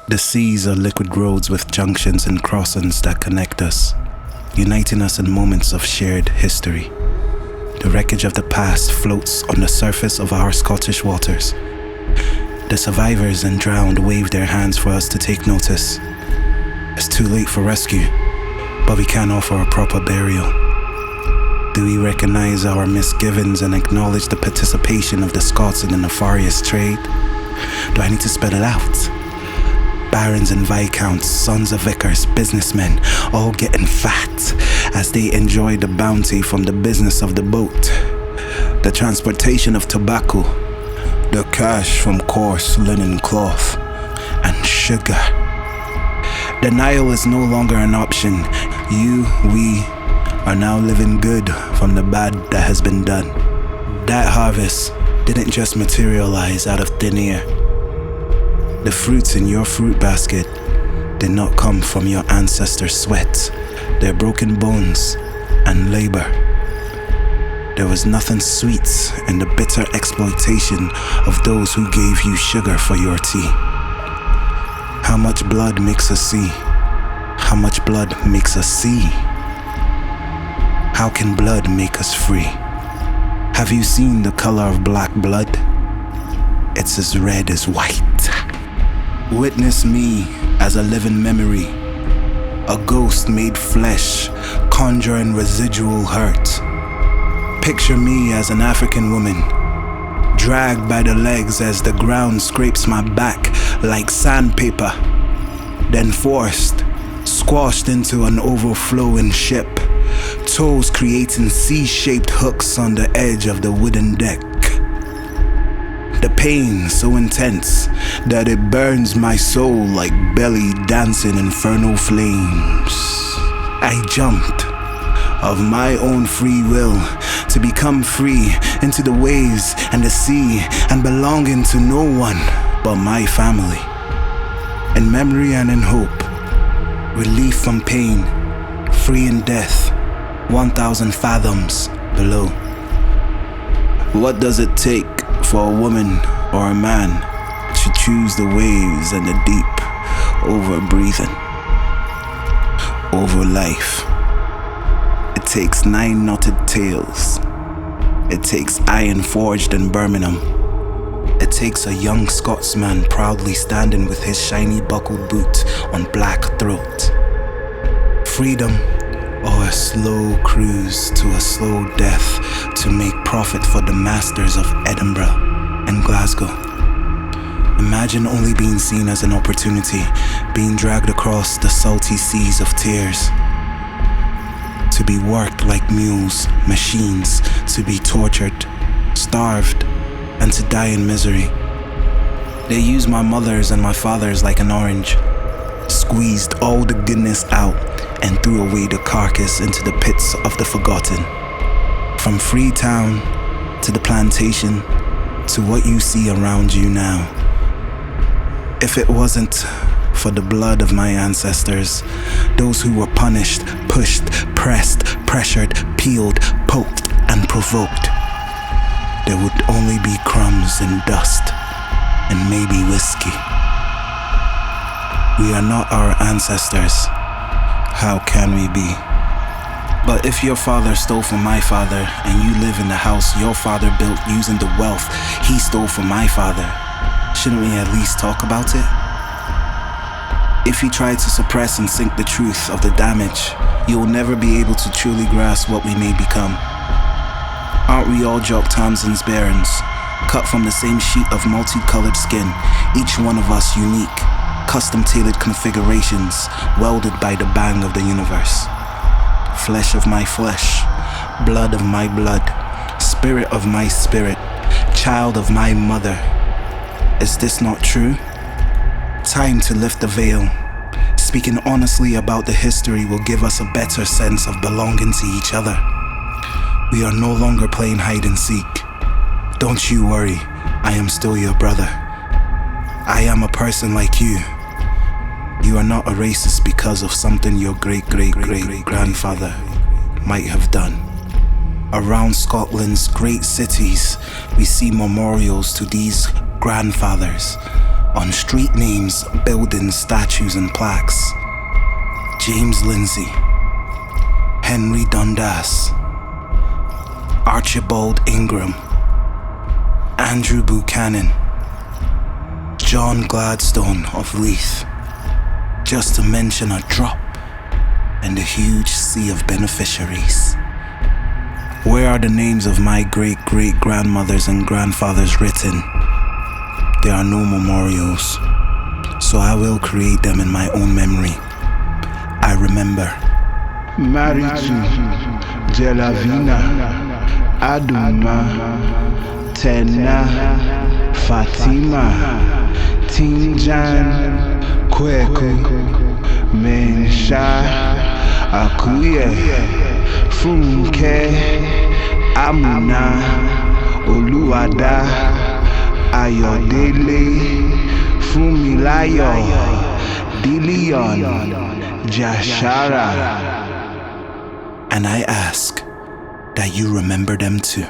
The seas are liquid roads with junctions and crossings that connect us, uniting us in moments of shared history. The wreckage of the past floats on the surface of our Scottish waters. The survivors and drowned wave their hands for us to take notice. It's too late for rescue, but we can offer a proper burial. Do we recognize our misgivings and acknowledge the participation of the Scots in the nefarious trade? Do I need to spell it out? Barons and viscounts, sons of vicars, businessmen, all getting fat as they enjoy the bounty from the business of the boat, the transportation of tobacco, the cash from coarse linen cloth, and sugar. Denial is no longer an option. We are now living good from the bad that has been done. That harvest didn't just materialize out of thin air. The fruits in your fruit basket did not come from your ancestors' sweat, their broken bones, and labor. There was nothing sweet in the bitter exploitation of those who gave you sugar for your tea. How much blood makes us see? How much blood makes us see? How can blood make us free? Have you seen the color of black blood? It's as red as white. Witness me as a living memory, a ghost made flesh, conjuring residual hurt. Picture me as an African woman, dragged by the legs as the ground scrapes my back like sandpaper, then forced, squashed into an overflowing ship, toes creating C-shaped hooks on the edge of the wooden deck. The pain so intense that it burns my soul like belly dancing infernal flames. I jumped of my own free will to become free into the waves and the sea and belonging to no one but my family. In memory and in hope, relief from pain, free in death, 1,000 fathoms below. What does it take for a woman or a man to choose the waves and the deep over breathing, over life? It takes 9 knotted tails. It takes iron forged in Birmingham. It takes a young Scotsman proudly standing with his shiny buckled boot on black throat. Freedom or a slow cruise to a slow death to make profit for the masters of Edinburgh and Glasgow. Imagine only being seen as an opportunity, being dragged across the salty seas of tears. To be worked like mules, machines, to be tortured, starved, and to die in misery. They used my mothers and my fathers like an orange, squeezed all the goodness out and threw away the carcass into the pits of the forgotten. From Freetown to the plantation to what you see around you now. If it wasn't for the blood of my ancestors, those who were punished, pushed, pressed, pressured, peeled, poked, and provoked, there would only be crumbs and dust and maybe whiskey. We are not our ancestors. How can we be? But if your father stole from my father and you live in the house your father built using the wealth he stole from my father, shouldn't we at least talk about it? If you try to suppress and sink the truth of the damage, you will never be able to truly grasp what we may become. Aren't we all Jock Thompson's barons, cut from the same sheet of multicolored skin, each one of us unique, custom-tailored configurations welded by the bang of the universe? Flesh of my flesh, blood of my blood, spirit of my spirit, child of my mother. Is this not true? Time to lift the veil. Speaking honestly about the history will give us a better sense of belonging to each other. We are no longer playing hide and seek. Don't you worry, I am still your brother. I am a person like you. You are not a racist because of something your great-great-great-grandfather might have done. Around Scotland's great cities, we see memorials to these grandfathers, On street names, buildings, statues, and plaques. James Lindsay, Henry Dundas, Archibald Ingram, Andrew Buchanan, John Gladstone of Leith, just to mention a drop in the huge sea of beneficiaries. Where are the names of my great-great-grandmothers and grandfathers written? There are no memorials, so I will create them in my own memory. I remember. Maritu, Jelavina, Aduma, Tena, Fatima, Tinjan, Kweku, Mensha, Akuye, Funke, Amuna, Oluwada, Ayodele, Fumilayo, Dilion, Jashara. And I ask that you remember them too.